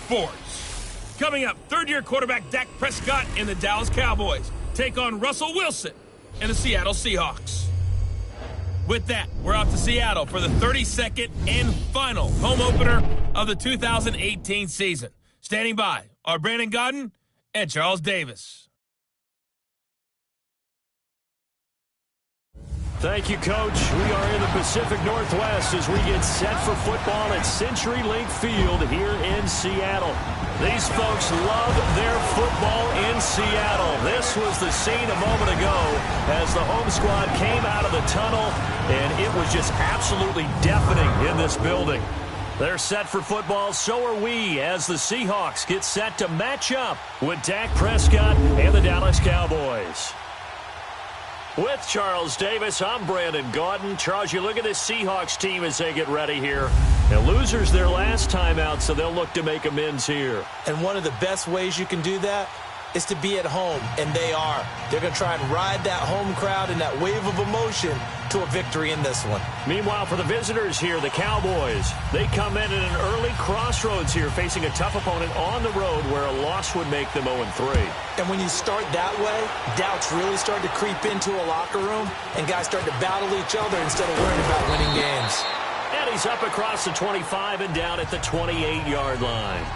sports. Coming up, third-year quarterback Dak Prescott and the Dallas Cowboys take on Russell Wilson and the Seattle Seahawks. With that, we're off to Seattle for the 32nd and final home opener of the 2018 season. Standing by are Brandon Godden and Charles Davis. Thank you, Coach. We are in the Pacific Northwest as we get set for football at CenturyLink Field here in Seattle. These folks love their football in Seattle. This was the scene a moment ago as the home squad came out of the tunnel, and it was just absolutely deafening in this building. They're set for football, so are we, as the Seahawks get set to match up with Dak Prescott and the Dallas Cowboys. With Charles Davis, I'm Brandon Godden. Charles, you look at this Seahawks team as they get ready here. And losers their last time out, so they'll look to make amends here. And one of the best ways you can do that is to be at home, and they are. They're going to try and ride that home crowd and that wave of emotion to a victory in this one. Meanwhile, for the visitors here, the Cowboys, they come in at an early crossroads here, facing a tough opponent on the road where a loss would make them 0-3. And when you start that way, doubts really start to creep into a locker room, and guys start to battle each other instead of worrying about winning games. And he's up across the 25 and down at the 28-yard line.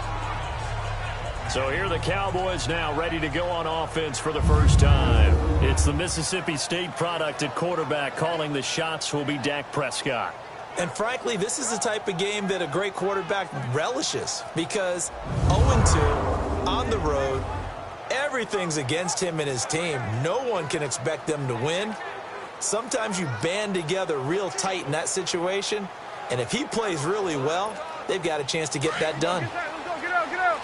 So here are the Cowboys now ready to go on offense for the first time. It's the Mississippi State product at quarterback. Calling the shots will be Dak Prescott. And frankly, this is the type of game that a great quarterback relishes, because 0-2 on the road, everything's against him and his team. No one can expect them to win. Sometimes you band together real tight in that situation, and if he plays really well, they've got a chance to get that done. Get out.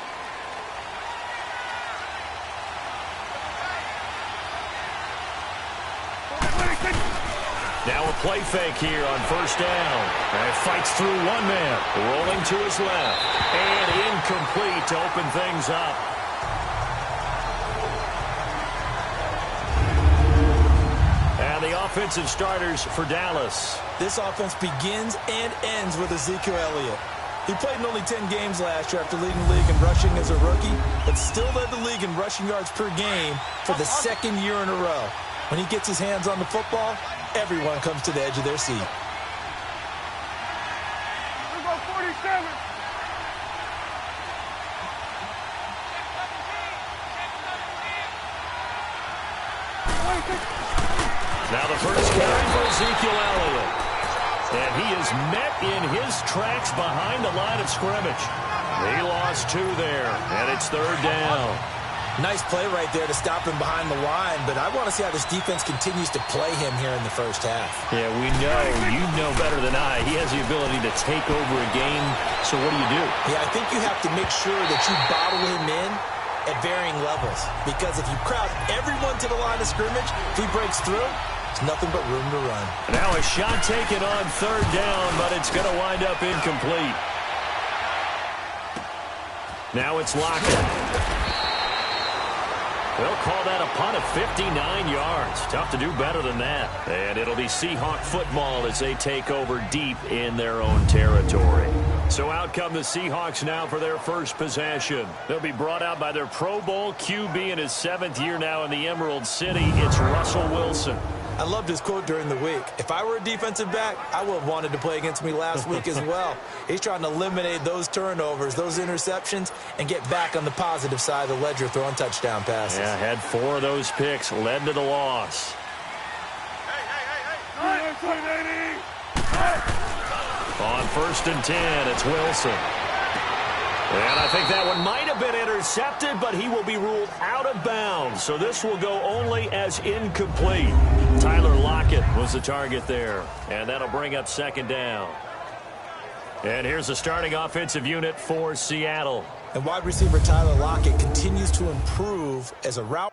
Now a play fake here on first down. And fights through one man. Rolling to his left. And incomplete to open things up. And the offensive starters for Dallas. This offense begins and ends with Ezekiel Elliott. He played in only 10 games last year after leading the league in rushing as a rookie, but still led the league in rushing yards per game for the second year in a row. When he gets his hands on the football, everyone comes to the edge of their seat. Let's go 47. Now the first carry for Ezekiel Elliott. And he is met in his tracks behind the line of scrimmage. He lost 2 there, and it's third down. Nice play right there to stop him behind the line, but I want to see how this defense continues to play him here in the first half. Yeah, we know. You know better than I. He has the ability to take over a game, so what do you do? Yeah, I think you have to make sure that you bottle him in at varying levels, because if you crowd everyone to the line of scrimmage, if he breaks through, there's nothing but room to run. Now a shot taken on third down, but it's going to wind up incomplete. Now it's Lockett. They'll call that a punt of 59 yards. Tough to do better than that. And it'll be Seahawk football as they take over deep in their own territory. So out come the Seahawks now for their first possession. They'll be brought out by their Pro Bowl QB in his 7th year now in the Emerald City. It's Russell Wilson. I loved his quote during the week. If I were a defensive back, I would have wanted to play against me last week as well. He's trying to eliminate those turnovers, those interceptions, and get back on the positive side of the ledger throwing touchdown passes. Yeah, had 4 of those picks, led to the loss. On first and 10, it's Wilson. And I think that one might have been intercepted, but he will be ruled out of bounds. So this will go only as incomplete. Tyler Lockett was the target there. And that'll bring up second down. And here's the starting offensive unit for Seattle. And wide receiver Tyler Lockett continues to improve as a route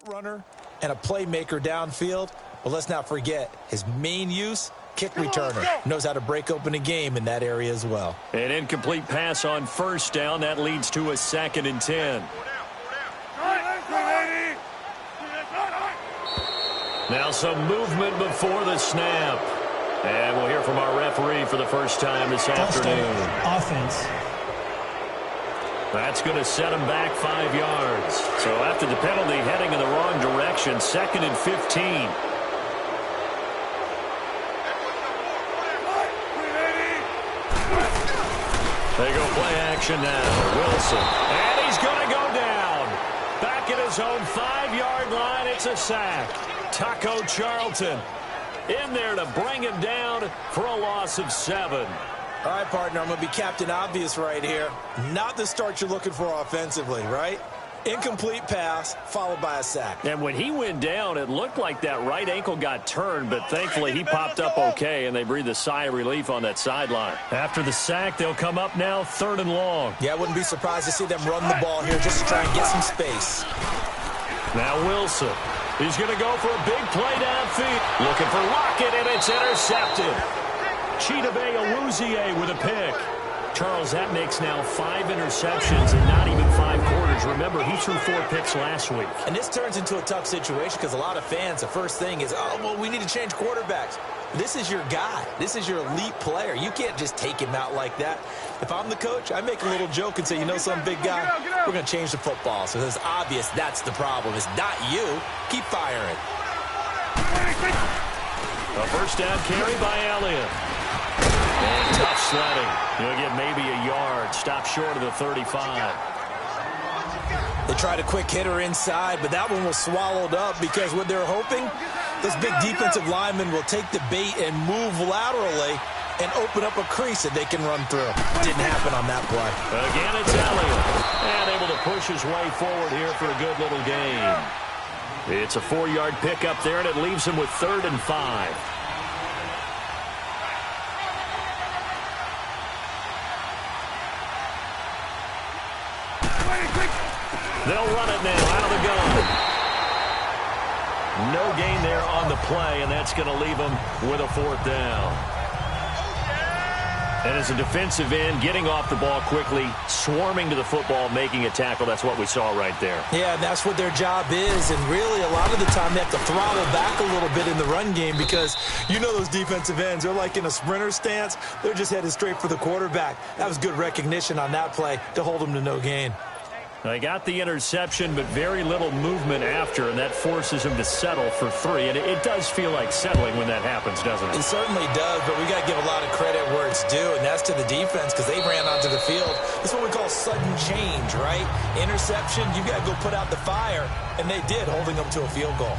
runner and a playmaker downfield. But let's not forget, his main use kick returner. Knows how to break open a game in that area as well. An incomplete pass on first down. That leads to a 2nd and 10. Now some movement before the snap. And we'll hear from our referee for the first time this afternoon. Offense. That's going to set him back 5 yards. So after the penalty, heading in the wrong direction, 2nd and 15. They go play action now. Wilson. And he's going to go down. Back at his own 5-yard line. It's a sack. Taco Charlton in there to bring him down for a loss of 7. All right, partner, I'm going to be Captain Obvious right here. Not the start you're looking for offensively, right? Incomplete pass, followed by a sack. And when he went down, it looked like that right ankle got turned, but thankfully he popped up okay, and they breathed a sigh of relief on that sideline. After the sack, they'll come up now 3rd and long. Yeah, I wouldn't be surprised to see them run the ball here just to try and get some space. Now Wilson. He's going to go for a big play downfield. Looking for Lockett, and it's intercepted. Chidobe Awuzie with a pick. Charles, that makes now 5 interceptions in not even 5 quarters. Remember, he threw 4 picks last week. And this turns into a tough situation because a lot of fans, the first thing is, oh, well, we need to change quarterbacks. This is your guy. This is your elite player. You can't just take him out like that. If I'm the coach, I make a little joke and say, you know, some big guy, we're going to change the football. So it's obvious that's the problem. It's not you. Keep firing. A first down carry by Elliott. And tough sledding. He'll get maybe a yard. Stop short of the 35. They tried a quick hitter inside, but that one was swallowed up because what they're hoping, this big defensive lineman will take the bait and move laterally and open up a crease that they can run through. Didn't happen on that play. Again, it's Elliott. And able to push his way forward here for a good little gain. It's a 4-yard pickup there, and it leaves him with 3rd and 5. They'll run it now out of the gun. No gain there on the play, and that's going to leave them with a 4th down. And as a defensive end, getting off the ball quickly, swarming to the football, making a tackle, that's what we saw right there. Yeah, and that's what their job is. And really, a lot of the time, they have to throttle back a little bit in the run game because you know those defensive ends, they're like in a sprinter stance. They're just headed straight for the quarterback. That was good recognition on that play to hold them to no gain. They got the interception, but very little movement after, and that forces him to settle for 3. And it does feel like settling when that happens, doesn't it? It certainly does, but we got to give a lot of credit where it's due, and that's to the defense because they ran onto the field. That's what we call sudden change, right? Interception, you got to go put out the fire, and they did, holding them to a field goal.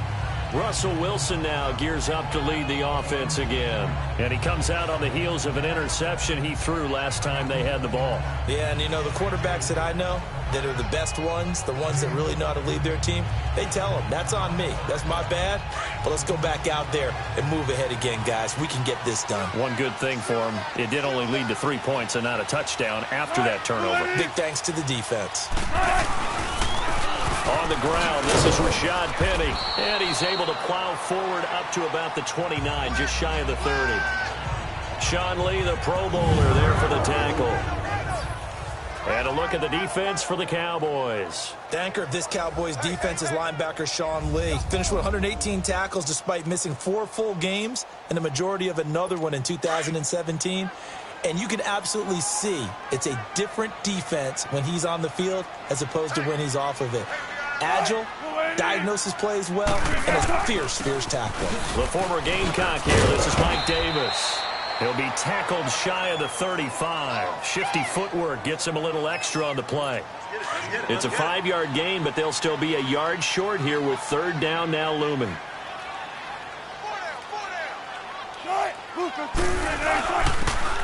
Russell Wilson now gears up to lead the offense again. And he comes out on the heels of an interception he threw last time they had the ball. Yeah, and you know, the quarterbacks that I know that are the best ones, the ones that really know how to lead their team, they tell them, that's on me. That's my bad. But let's go back out there and move ahead again, guys. We can get this done. One good thing for him, it did only lead to 3 points and not a touchdown after that turnover. Big thanks to the defense. On the ground, this is Rashad Penny, and he's able to plow forward up to about the 29, just shy of the 30. Sean Lee, the Pro Bowler, there for the tackle. And a look at the defense for the Cowboys. The anchor of this Cowboys defense is linebacker Sean Lee. Finished with 118 tackles despite missing 4 full games and the majority of another one in 2017. And you can absolutely see it's a different defense when he's on the field as opposed to when he's off of it. Agile, diagnoses plays well, and a fierce tackler. The former Gamecock here, this is Mike Davis. He'll be tackled shy of the 35. Shifty footwork gets him a little extra on the play. It's a 5-yard gain, but they'll still be a yard short here with 3rd down now looming.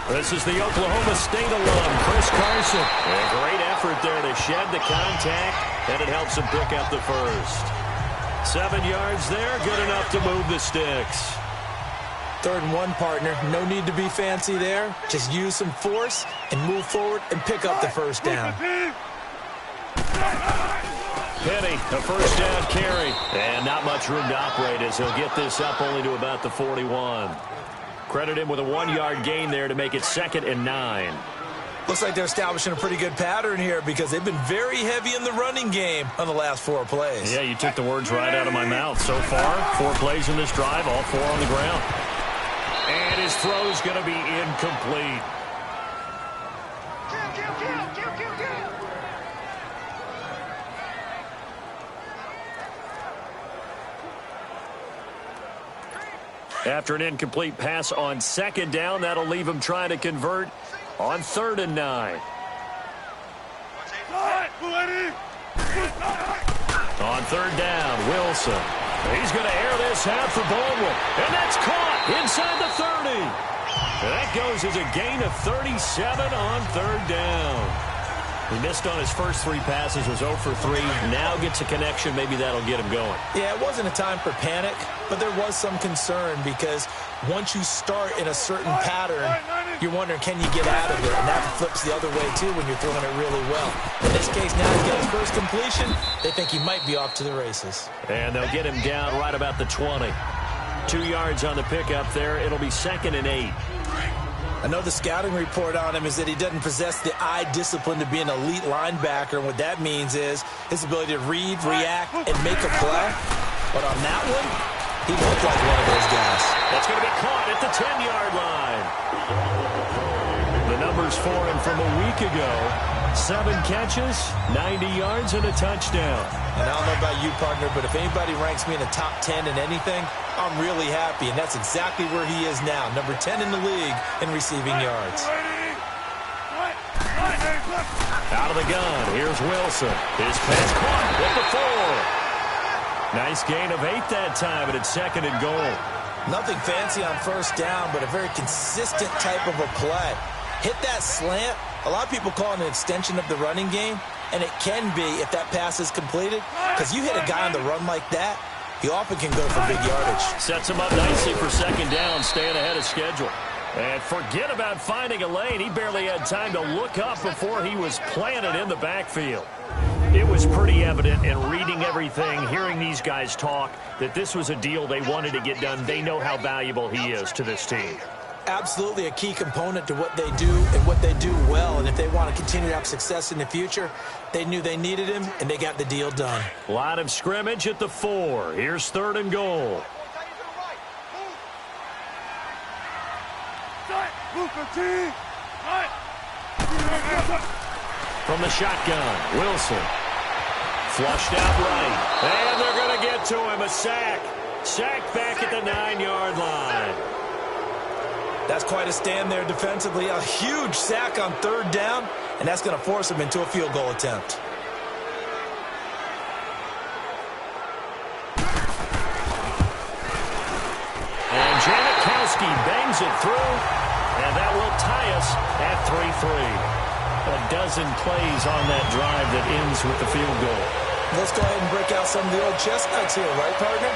This is the Oklahoma State alum, Chris Carson. A great effort there to shed the contact, and it helps him pick up the first. 7 yards there, good enough to move the sticks. 3rd and 1, partner. No need to be fancy there. Just use some force and move forward and pick up the first down. Penny, a first down carry. And not much room to operate as he'll get this up only to about the 41. Credit him with a 1-yard gain there to make it 2nd and 9. Looks like they're establishing a pretty good pattern here because they've been very heavy in the running game on the last 4 plays. Yeah, you took the words right out of my mouth. So far, 4 plays in this drive, all 4 on the ground. And his throw's going to be incomplete. After an incomplete pass on 2nd down, that'll leave him trying to convert on 3rd and 9. On 3rd down, Wilson. He's going to air this out for Baldwin. And that's caught inside the 30. That goes as a gain of 37 on 3rd down. He missed on his first 3 passes, was 0 for 3. Now gets a connection. Maybe that'll get him going. Yeah, it wasn't a time for panic, but there was some concern because once you start in a certain pattern, you're wondering, can you get out of it? And that flips the other way, too, when you're throwing it really well. In this case, now he's got his first completion. They think he might be off to the races. And they'll get him down right about the 20. 2 yards on the pickup there. It'll be 2nd and 8. I know the scouting report on him is that he doesn't possess the eye discipline to be an elite linebacker. And what that means is his ability to read, react, and make a play. But on that one, he looked like one of those guys. That's going to be caught at the 10-yard line. The numbers for him from a week ago. 7 catches, 90 yards, and a touchdown. And I don't know about you, partner, but if anybody ranks me in the top 10 in anything, I'm really happy. And that's exactly where he is now. Number 10 in the league in receiving yards. Out of the gun, here's Wilson. His pass caught at the 4. Nice gain of 8 that time, and it's 2nd and goal. Nothing fancy on 1st down, but a very consistent type of a play. Hit that slant. A lot of people call it an extension of the running game, and it can be if that pass is completed, because you hit a guy on the run like that, he often can go for big yardage. Sets him up nicely for 2nd down, staying ahead of schedule. And forget about finding a lane. He barely had time to look up before he was planted in the backfield. It was pretty evident in reading everything, hearing these guys talk, that this was a deal they wanted to get done. They know how valuable he is to this team. Absolutely a key component to what they do and what they do well. And if they want to continue to have success in the future, they knew they needed him, and they got the deal done. Line of scrimmage at the 4. Here's 3rd and goal. From the shotgun, Wilson. Flushed out right. And they're going to get to him. A sack. Sacked back at the 9-yard line. That's quite a stand there defensively. A huge sack on 3rd down, and that's going to force him into a field goal attempt. And Janikowski bangs it through, and that will tie us at 3-3. A dozen plays on that drive that ends with the field goal. Let's go ahead and break out some of the old chestnuts here, right, partner?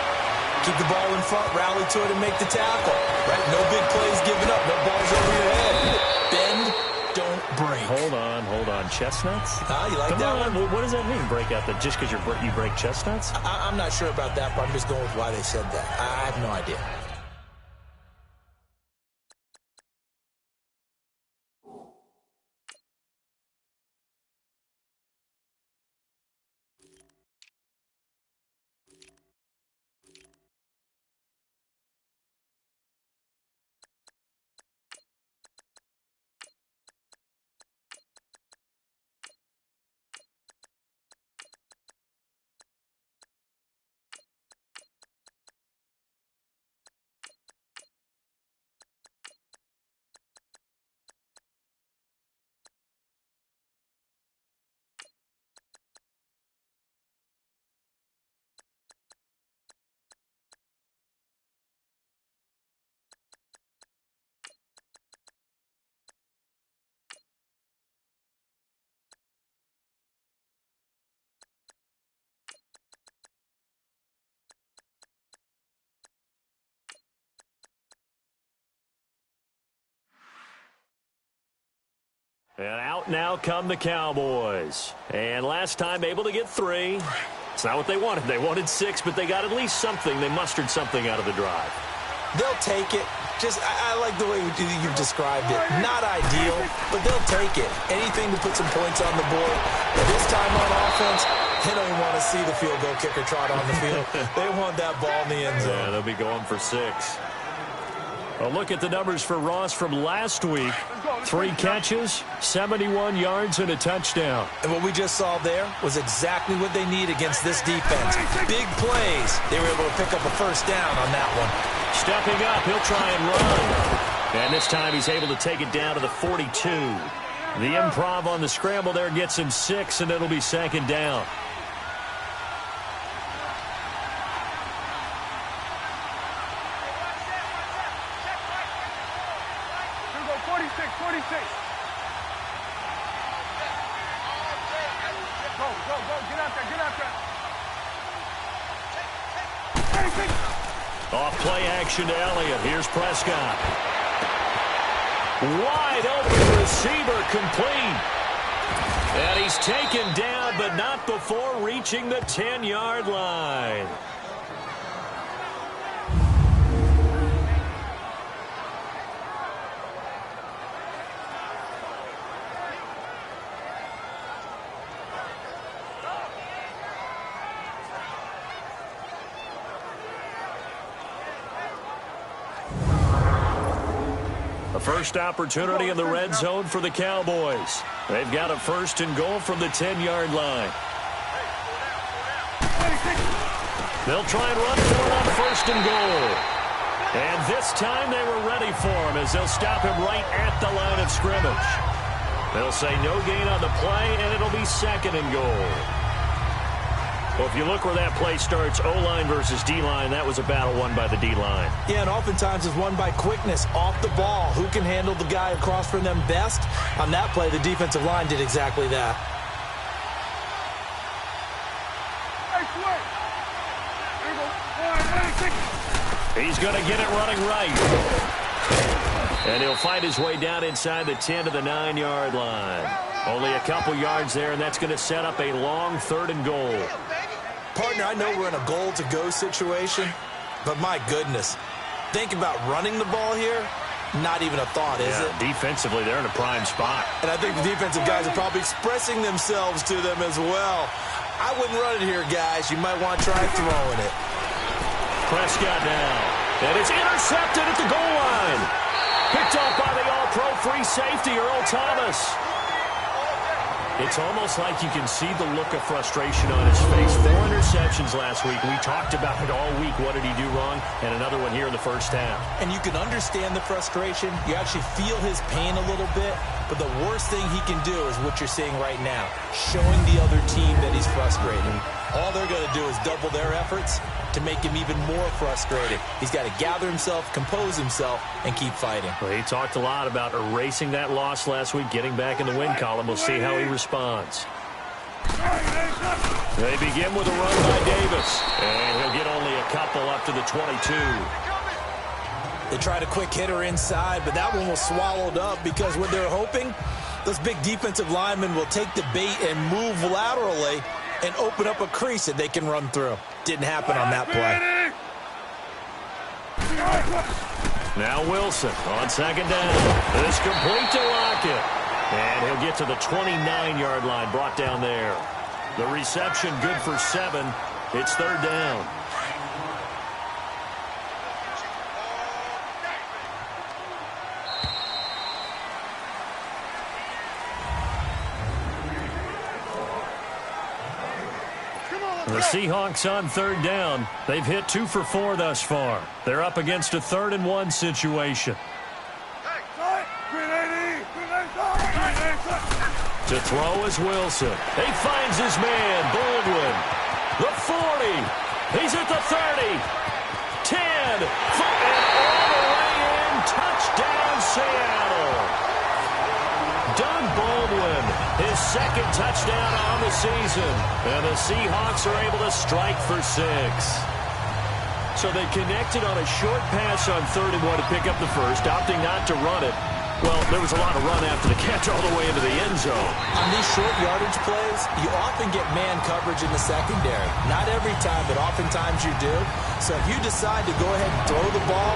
Keep the ball in front, rally to it, and make the tackle. Right? No big plays given up. No balls over your head. Bend, don't break. Hold on. Chestnuts? You like that one? What does that mean, break out? Just because you break chestnuts? I'm not sure about that, but I'm just going with why they said that. I have no idea. And out now come the Cowboys. And last time able to get 3. It's not what they wanted. They wanted 6, but they got at least something. They mustered something out of the drive. They'll take it. I like the way you've described it. Not ideal, but they'll take it. Anything to put some points on the board. But this time on offense, they don't even want to see the field goal kicker trot on the field. They want that ball in the end zone. Yeah, they'll be going for 6. A look at the numbers for Ross from last week. 3 catches, 71 yards, and a touchdown. And what we just saw there was exactly what they need against this defense. Big plays. They were able to pick up a first down on that one. Stepping up, he'll try and run. And this time he's able to take it down to the 42. The improv on the scramble there gets him 6, and it'll be second down. Off play action to Elliott. Here's Prescott. Wide open receiver, complete. And he's taken down, but not before reaching the 10-yard line. First opportunity in the red zone for the Cowboys. They've got a first and goal from the 10-yard line. They'll try and run for it on first and goal. And this time they were ready for him as they'll stop him right at the line of scrimmage. They'll say no gain on the play, and it'll be second and goal. Well, if you look where that play starts, O-line versus D-line, that was a battle won by the D-line. Yeah, and oftentimes it's won by quickness off the ball. Who can handle the guy across from them best? On that play, the defensive line did exactly that. He's going to get it running right. And he'll find his way down inside the 10 to the 9-yard line. Only a couple yards there, and that's going to set up a long third and goal. Partner, I know we're in a goal-to-go situation, but my goodness. Think about running the ball here. Not even a thought, is it? Defensively, they're in a prime spot. And I think the defensive guys are probably expressing themselves to them as well. I wouldn't run it here, guys. You might want to try throwing it. Prescott now. And it's intercepted at the goal line. Picked off by the all-pro free safety, Earl Thomas. It's almost like you can see the look of frustration on his face. 4 interceptions last week. We talked about it all week. What did he do wrong? And another one here in the first half. And you can understand the frustration. You actually feel his pain a little bit. But the worst thing he can do is what you're seeing right now, showing the other team that he's frustrated. All they're going to do is double their efforts to make him even more frustrated. He's got to gather himself, compose himself, and keep fighting. Well, he talked a lot about erasing that loss last week, getting back in the win column. We'll see how he responds. They begin with a run by Davis, and he'll get only a couple up to the 22. They tried a quick hitter inside, but that one was swallowed up because what they're hoping, those big defensive linemen will take the bait and move laterally and open up a crease that they can run through. Didn't happen on that play. Now Wilson on second down. This complete to Lockett. And he'll get to the 29-yard line, brought down there. The reception good for 7. It's third down. The Seahawks on third down. They've hit 2 for 4 thus far. They're up against a 3rd and 1 situation. To throw is Wilson. He finds his man, Baldwin. The 40. He's at the 30. 10. And all the way in. Touchdown, Seattle. Doug Baldwin, his second touchdown on the season. And the Seahawks are able to strike for 6. So they connected on a short pass on 3rd and 1 to pick up the first, opting not to run it. Well, there was a lot of run after the catch all the way into the end zone. On these short yardage plays, you often get man coverage in the secondary. Not every time, but oftentimes you do. So if you decide to go ahead and throw the ball,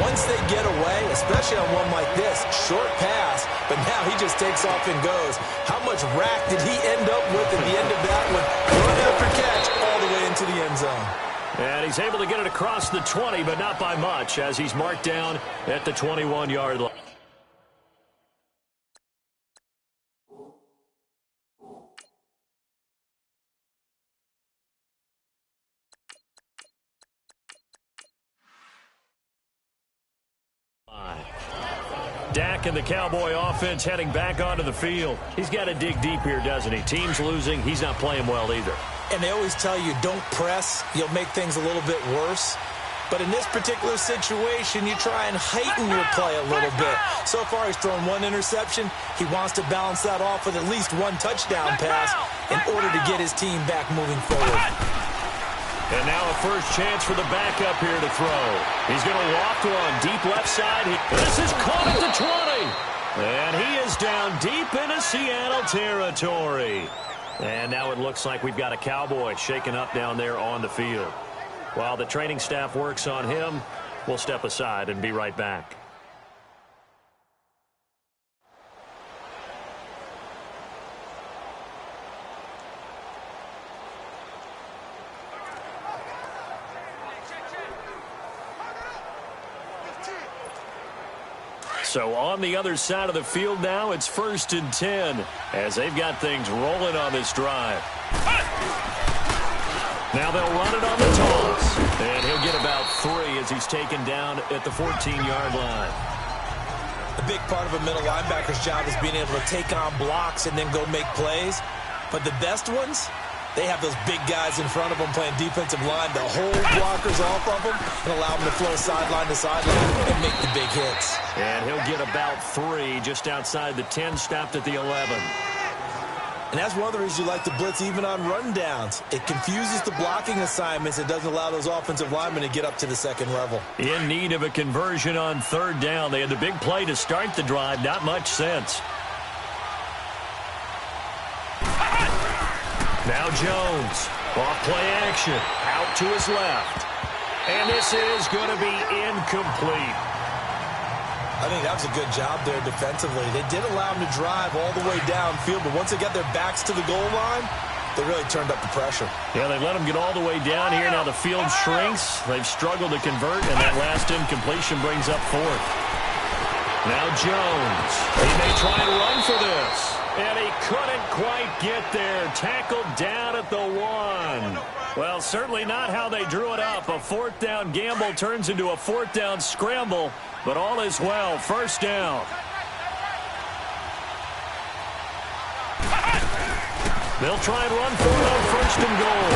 once they get away, especially on one like this, short pass, but now he just takes off and goes. How much rack did he end up with at the end of that one? Run after catch all the way into the end zone. And he's able to get it across the 20, but not by much, as he's marked down at the 21-yard line. Dak and the Cowboy offense heading back onto the field. He's got to dig deep here, doesn't he? Team's losing. He's not playing well either. And they always tell you, don't press. You'll make things a little bit worse. But in this particular situation, you try and heighten your play a little bit. So far, he's thrown one interception. He wants to balance that off with at least one touchdown pass in order to get his team back moving forward. And now a first chance for the backup here to throw. He's going to walk one deep left side. This is caught at the 20. And he is down deep into Seattle territory. And now it looks like we've got a Cowboy shaken up down there on the field. While the training staff works on him, we'll step aside and be right back. So on the other side of the field now, it's 1st and 10 as they've got things rolling on this drive. Now they'll run it on the toss, and he'll get about 3 as he's taken down at the 14-yard line. The big part of a middle linebacker's job is being able to take on blocks and then go make plays. But the best ones, they have those big guys in front of them playing defensive line to hold blockers off of them and allow them to flow sideline to sideline and make the big hits. And he'll get about 3 just outside the 10, stopped at the 11. And that's one of the reasons you like to blitz even on rundowns. It confuses the blocking assignments. It doesn't allow those offensive linemen to get up to the second level. In need of a conversion on 3rd down. They had the big play to start the drive. Not much sense. Now Jones, off play action, out to his left. And this is going to be incomplete. I think that was a good job there defensively. They did allow him to drive all the way downfield, but once they got their backs to the goal line, they really turned up the pressure. Yeah, they let him get all the way down here. Now the field shrinks. They've struggled to convert, and that last incompletion brings up 4th. Now Jones. He may try and run for this. And he couldn't quite get there. Tackled down at the 1. Well, certainly not how they drew it up. A 4th down gamble turns into a 4th down scramble. But all is well. 1st down. They'll try and run for it on 1st and goal.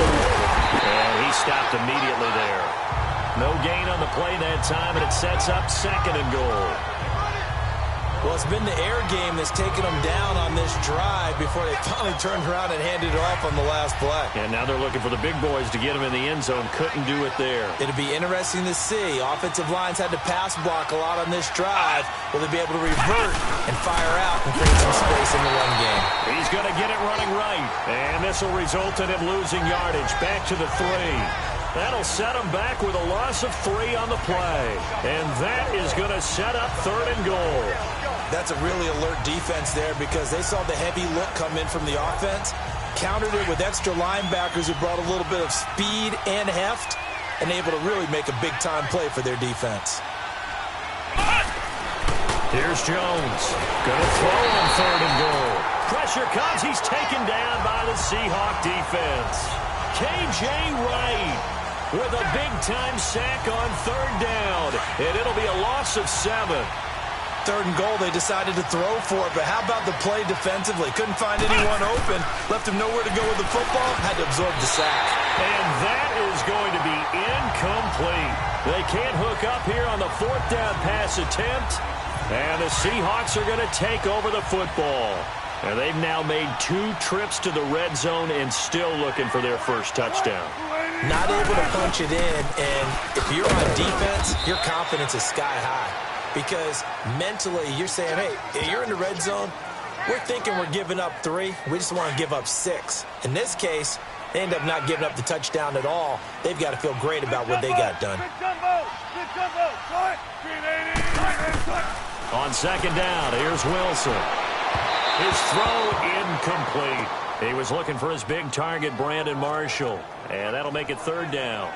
And he stopped immediately there. No gain on the play that time, and it sets up 2nd and goal. Well, it's been the air game that's taken them down on this drive before they finally turned around and handed it off on the last play. And now they're looking for the big boys to get him in the end zone. Couldn't do it there. It'll be interesting to see. Offensive lines had to pass block a lot on this drive. Will they be able to revert and fire out and create some space in the run game? He's going to get it running right. And this will result in him losing yardage. Back to the 3. That'll set him back with a loss of 3 on the play. And that is going to set up 3rd and goal. That's a really alert defense there because they saw the heavy look come in from the offense, countered it with extra linebackers who brought a little bit of speed and heft, and able to really make a big-time play for their defense. Here's Jones. Going to throw on 3rd and goal. Pressure comes. He's taken down by the Seahawk defense. K.J. Wright with a big-time sack on 3rd down, and it'll be a loss of 7. 3rd and goal, they decided to throw for it, but how about the play defensively? Couldn't find anyone open, left him nowhere to go with the football, had to absorb the sack. And that is going to be incomplete. They can't hook up here on the 4th down pass attempt, and the Seahawks are going to take over the football. And they've now made 2 trips to the red zone and still looking for their first touchdown. Not able to punch it in, and if you're on defense, your confidence is sky high. because mentally you're saying, hey, you're in the red zone. We're thinking we're giving up 3. We just want to give up 6. In this case, they end up not giving up the touchdown at all. They've got to feel great about what they got done. On second down, here's Wilson. His throw incomplete. He was looking for his big target, Brandon Marshall, and that'll make it third down.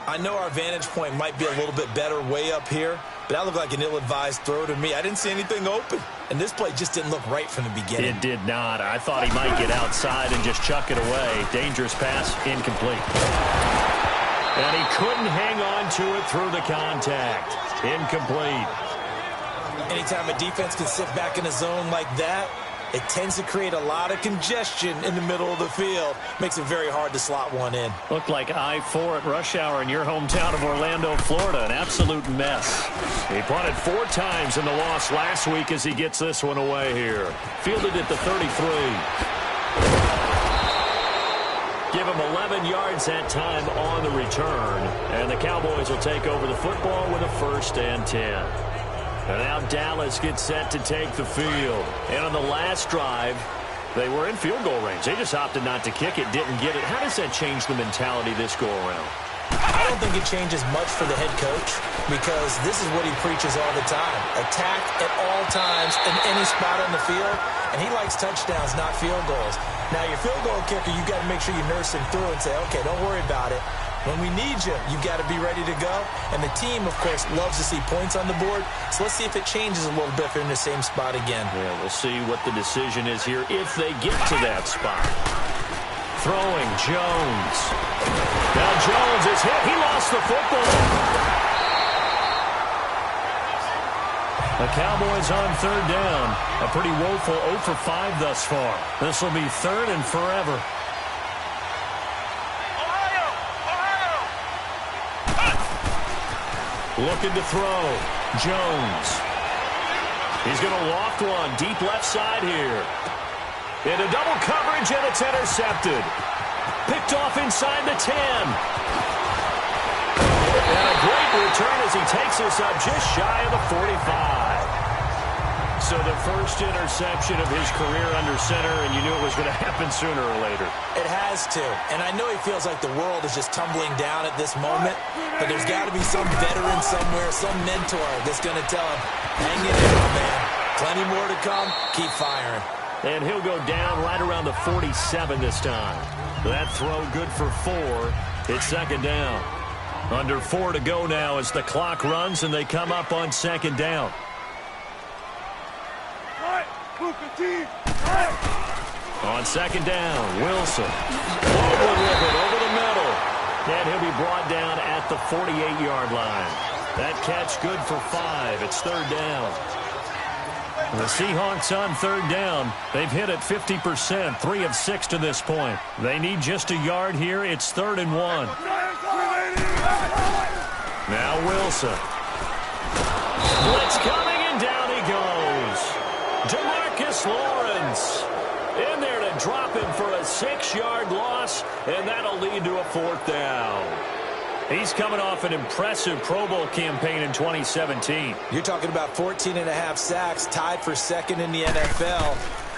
I know our vantage point might be a little bit better way up here, but that looked like an ill-advised throw to me. I didn't see anything open, and this play just didn't look right from the beginning. It did not. I thought he might get outside and just chuck it away. Dangerous pass, incomplete. And he couldn't hang on to it through the contact. Incomplete. Anytime a defense can sit back in a zone like that, it tends to create a lot of congestion in the middle of the field. Makes it very hard to slot one in. Looked like I-4 at rush hour in your hometown of Orlando, Florida. An absolute mess. He punted 4 times in the loss last week as he gets this one away here. Fielded at the 33. Give him 11 yards that time on the return. And the Cowboys will take over the football with a 1st and 10. And now Dallas gets set to take the field. And on the last drive, they were in field goal range. They just opted not to kick it, didn't get it. How does that change the mentality this go-around? I don't think it changes much for the head coach because this is what he preaches all the time. Attack at all times in any spot on the field, and he likes touchdowns, not field goals. Now, your field goal kicker, you got to make sure you nurse him through and say, okay, don't worry about it. When we need you, you've got to be ready to go. And the team, of course, loves to see points on the board. So let's see if it changes a little bit if they're in the same spot again. Yeah, we'll see what the decision is here if they get to that spot. Throwing, Jones. Now Jones is hit. He lost the football. The Cowboys on third down. A pretty woeful 0 for 5 thus far. This will be 3rd and forever. Looking to throw. Jones. He's going to loft one. Deep left side here. Into double coverage, and it's intercepted. Picked off inside the 10. And a great return as he takes us up just shy of the 45. So the first interception of his career under center, and you knew it was going to happen sooner or later. It has to. And I know he feels like the world is just tumbling down at this moment, but there's got to be some veteran somewhere, some mentor that's going to tell him, hang in there, man. Plenty more to come. Keep firing. And he'll go down right around the 47 this time. That throw good for 4. It's second down. Under 4 to go now as the clock runs and they come up on second down. On second down, Wilson. Baldwin with it over the middle. And he'll be brought down at the 48-yard line. That catch good for 5. It's third down. The Seahawks on third down. They've hit it 50%, 3 of 6 to this point. They need just a yard here. It's 3rd and 1. Now Wilson. Blitz coming, and down he goes. DeMarcus Lawrence in there to drop him for a 6-yard loss, and that'll lead to a 4th down. He's coming off an impressive Pro Bowl campaign in 2017. You're talking about 14.5 sacks, tied for 2nd in the NFL.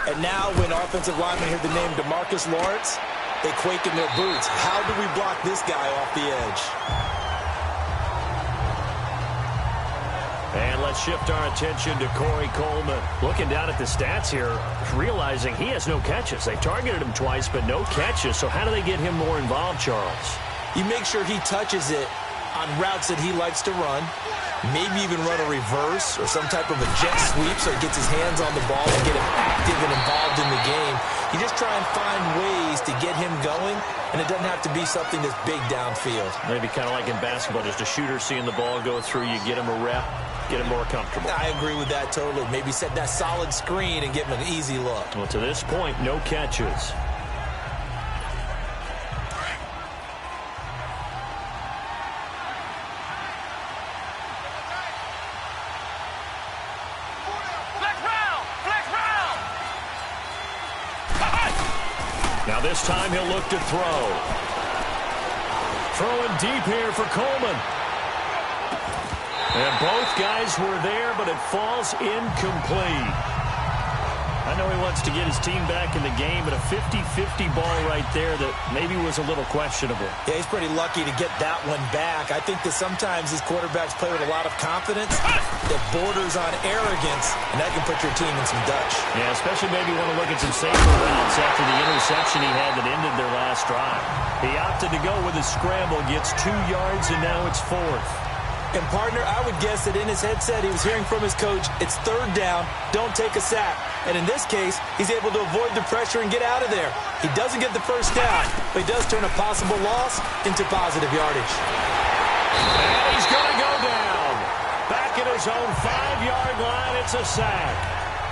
And now when offensive linemen hear the name DeMarcus Lawrence, they quake in their boots. How do we block this guy off the edge? And let's shift our attention to Corey Coleman. Looking down at the stats here, realizing he has no catches. They targeted him twice, but no catches. So how do they get him more involved, Charles? You make sure he touches it on routes that he likes to run, maybe even run a reverse or some type of a jet sweep so he gets his hands on the ball and get him active and involved in the game. You just try and find ways to get him going, and it doesn't have to be something that's big downfield. Maybe kind of like in basketball, just a shooter seeing the ball go through, you get him a rep, get him more comfortable. I agree with that totally. Maybe set that solid screen and give him an easy look. Well, to this point, no catches. Now this time he'll look to throw. Throwing deep here for Coleman. And both guys were there, but it falls incomplete. I know he wants to get his team back in the game, but a 50-50 ball right there that maybe was a little questionable. Yeah, he's pretty lucky to get that one back. I think that sometimes these quarterbacks play with a lot of confidence that borders on arrogance, and that can put your team in some Dutch. Yeah, especially maybe want to look at some safer routes after the interception he had that ended their last drive. He opted to go with a scramble, gets 2 yards, and now it's 4th. And, partner, I would guess that in his headset he was hearing from his coach, it's 3rd down, don't take a sack. And in this case, he's able to avoid the pressure and get out of there. He doesn't get the 1st down, but he does turn a possible loss into positive yardage. And he's going to go down. Back at his own 5-yard line, it's a sack.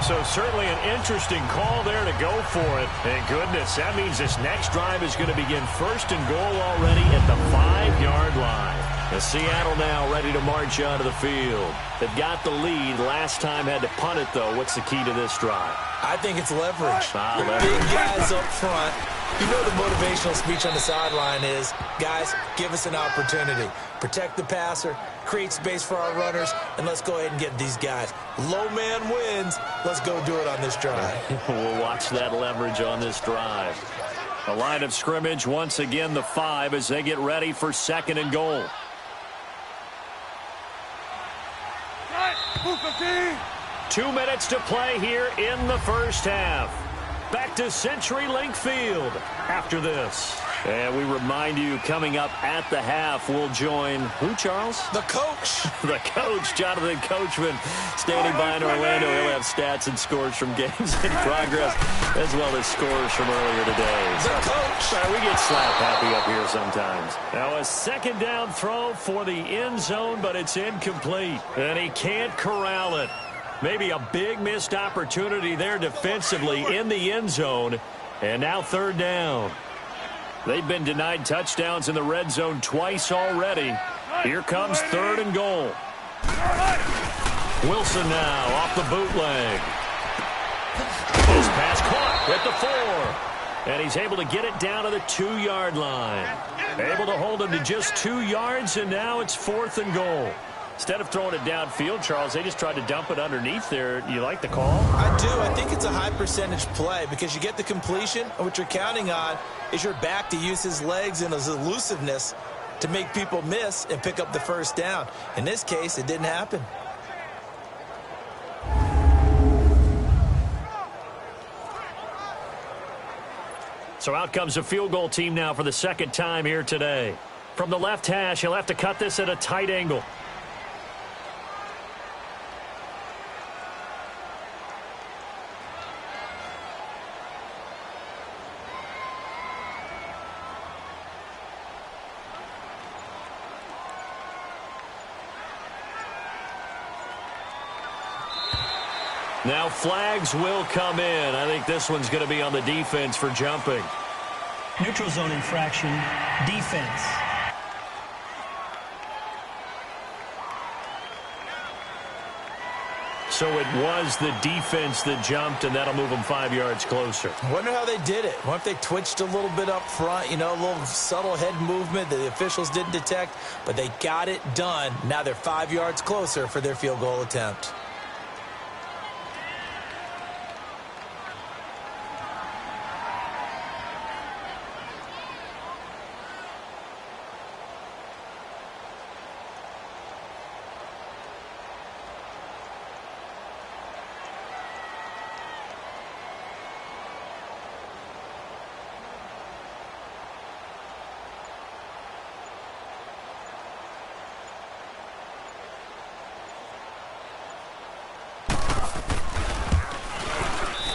So certainly an interesting call there to go for it. And goodness, that means this next drive is going to begin 1st and goal already at the 5-yard line. The Seattle now ready to march onto the field. They've got the lead. Last time had to punt it, though. What's the key to this drive? I think it's leverage. Leverage. Big guys up front. You know the motivational speech on the sideline is, guys, give us an opportunity. Protect the passer, create space for our runners, and let's go ahead and get these guys. Low man wins. Let's go do it on this drive. We'll watch that leverage on this drive. The line of scrimmage, once again, the 5 as they get ready for 2nd and goal. 2 minutes to play here in the 1st half. Back to CenturyLink Field after this. And we remind you, coming up at the half, we'll join who, Charles? The coach. The coach, Jonathan Coachman, standing by in Orlando. He'll have stats and scores from games in progress, as well as scores from earlier today. The coach. We get slap happy up here sometimes. Now a 2nd down throw for the end zone, but it's incomplete. And he can't corral it. Maybe a big missed opportunity there defensively in the end zone. And now 3rd down. They've been denied touchdowns in the red zone twice already. Here comes 3rd and goal. Wilson now off the bootleg. His pass caught at the 4. And he's able to get it down to the 2-yard line. Able to hold him to just 2 yards, and now it's 4th and goal. Instead of throwing it downfield, Charles, they just tried to dump it underneath there. You like the call? I do. I think it's a high-percentage play because you get the completion, and what you're counting on is your back to use his legs and his elusiveness to make people miss and pick up the 1st down. In this case, it didn't happen. So out comes a field goal team now for the 2nd time here today. From the left hash, he'll have to cut this at a tight angle. Now flags will come in. I think this one's going to be on the defense for jumping. Neutral zone infraction, defense. So it was the defense that jumped, and that'll move them 5 yards closer. I wonder how they did it. What if they twitched a little bit up front, you know, a little subtle head movement that the officials didn't detect, but they got it done. Now they're 5 yards closer for their field goal attempt.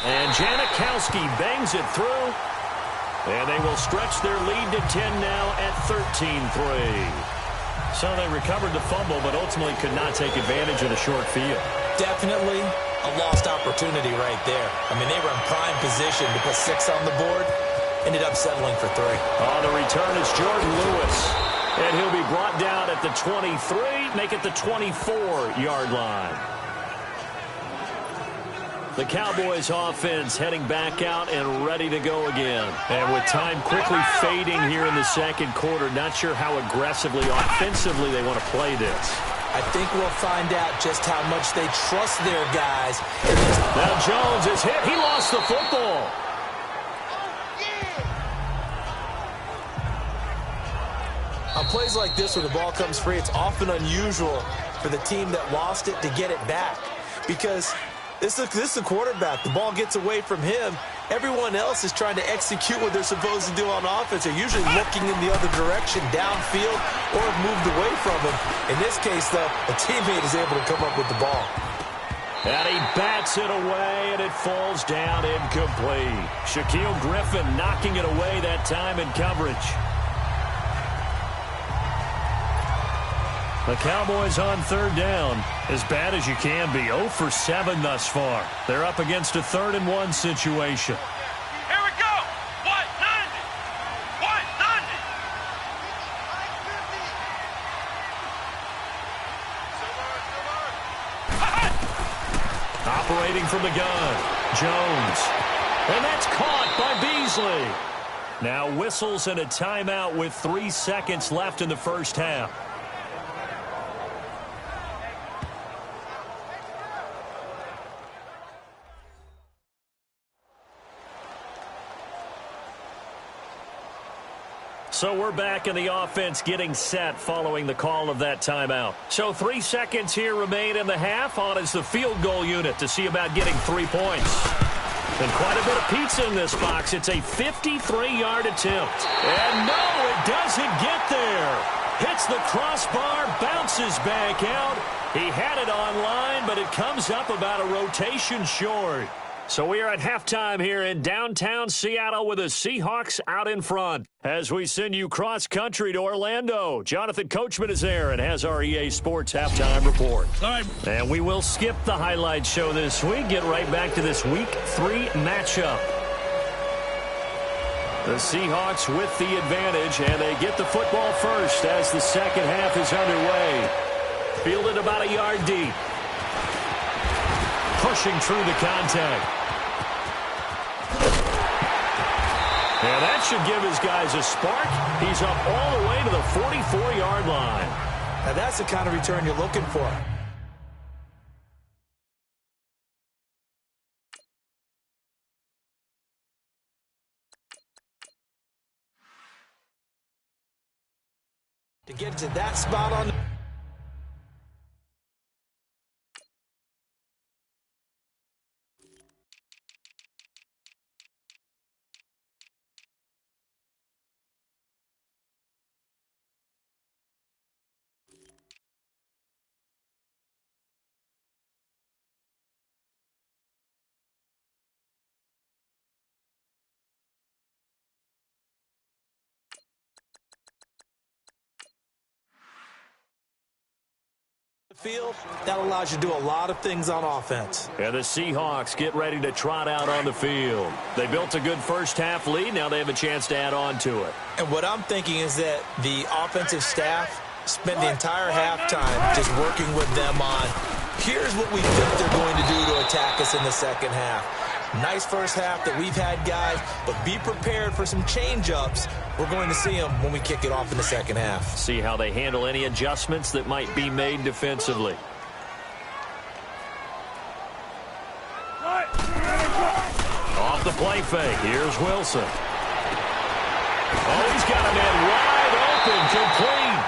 And Janikowski bangs it through. And they will stretch their lead to 10 now at 13-3. So they recovered the fumble, but ultimately could not take advantage of the short field. Definitely a lost opportunity right there. I mean, they were in prime position to put 6 on the board. Ended up settling for 3. On the return is Jordan Lewis. And he'll be brought down at the 23, make it the 24-yard line. The Cowboys offense heading back out and ready to go again. And with time quickly fading here in the 2nd quarter, not sure how aggressively, offensively they want to play this. I think we'll find out just how much they trust their guys. Now Jones is hit. He lost the football. On plays like this where the ball comes free, it's often unusual for the team that lost it to get it back. Because this is a quarterback. The ball gets away from him. Everyone else is trying to execute what they're supposed to do on offense. They're usually looking in the other direction, downfield, or have moved away from him. In this case, though, a teammate is able to come up with the ball. And he bats it away, and it falls down incomplete. Shaquille Griffin knocking it away that time in coverage. The Cowboys on third down, as bad as you can be, 0 for 7 thus far. They're up against a 3rd-and-1 situation. Here we go. 190. 190. Operating from the gun, Jones. And that's caught by Beasley. Now whistles and a timeout with 3 seconds left in the first half. So we're back in the offense getting set following the call of that timeout. So 3 seconds here remain in the half. On is the field goal unit to see about getting 3 points. And quite a bit of pizza in this box. It's a 53-yard attempt. And no, it doesn't get there. Hits the crossbar, bounces back out. He had it online, but it comes up about a rotation short. So we are at halftime here in downtown Seattle with the Seahawks out in front. As we send you cross-country to Orlando, Jonathan Coachman is there and has our EA Sports halftime report. All right. And we will skip the highlight show this week. Get right back to this Week 3 matchup. The Seahawks with the advantage, and they get the football first as the second half is underway. Fielded about a yard deep. Pushing through the contact. And that should give his guys a spark. He's up all the way to the 44-yard line. Now that's the kind of return you're looking for. To get to that spot on field, that allows you to do a lot of things on offense. And the Seahawks get ready to trot out on the field. They built a good first-half lead. Now they have a chance to add on to it. And what I'm thinking is that the offensive staff spent the entire halftime just working with them on, here's what we think they're going to do to attack us in the second half. Nice first half that we've had, guys, but be prepared for some change-ups. We're going to see them when we kick it off in the second half. See how they handle any adjustments that might be made defensively. Off the play fake, here's Wilson. Oh, he's got a man wide open, complete.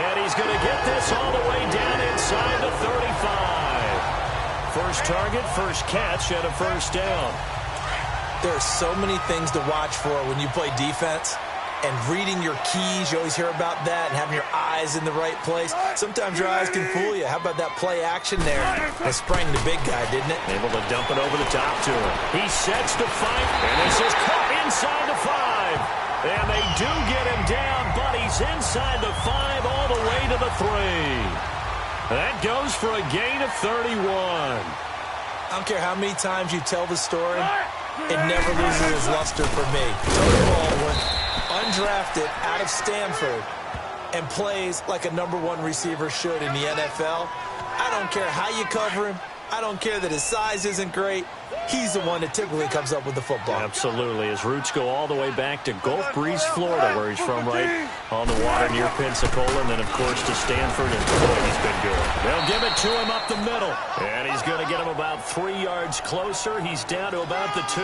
And he's going to get this all the way down inside the 35. First target, first catch, and a first down. There are so many things to watch for when you play defense. And reading your keys, you always hear about that, and having your eyes in the right place. Sometimes your eyes can fool you. How about that play action there? It sprang the big guy, didn't it? Able to dump it over the top to him. He sets to fight, and this is caught inside the 5. And they do get him down, but he's inside the 5 all the way to the 3. That goes for a gain of 31. I don't care how many times you tell the story, it never loses its luster for me. Tony Baldwin, undrafted out of Stanford, and plays like a #1 receiver should in the NFL. I don't care how you cover him. I don't care that his size isn't great. He's the one that typically comes up with the football. Absolutely. His roots go all the way back to Gulf Breeze, Florida, where he's from, right on the water near Pensacola, and then, of course, to Stanford. And boy, he's has been good. They'll give it to him up the middle. And he's going to get him about 3 yards closer. He's down to about the 2.